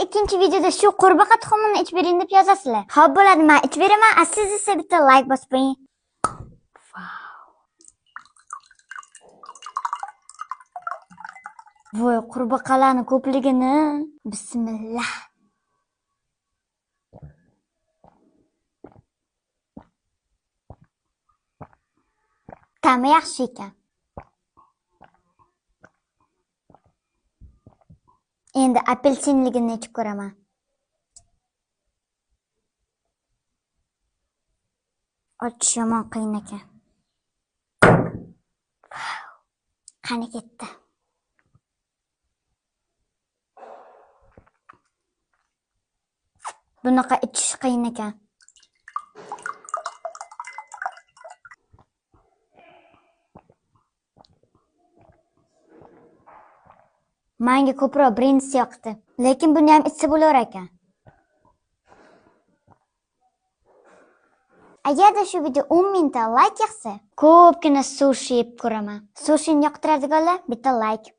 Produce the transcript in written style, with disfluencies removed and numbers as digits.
ikkinchi videoda shu qurbaqa tuxumini ichib bering deb yozasizlar. Xo'p bo'ladi, men ichib beraman. Siz esa bitta like bosib qo'ying. Voy, qurbaqalarning ko'pligini. Bismillah. Ta'mi yaxshi ekan. Endi apelsinligini ichib ko'raman. Ochish yomon qiyin ekan. Qani ketdi. Bunaqa ichish qiyin ekan. Menga ko'proq birinchisi yoqdi. Lekin buni ham ichsa bo'lar ekan. Agarda shu video 10 mingta like yig'sa, ko'pgina sushi yeb ko'raman. Sushini yoqtiradiganlar bitta like.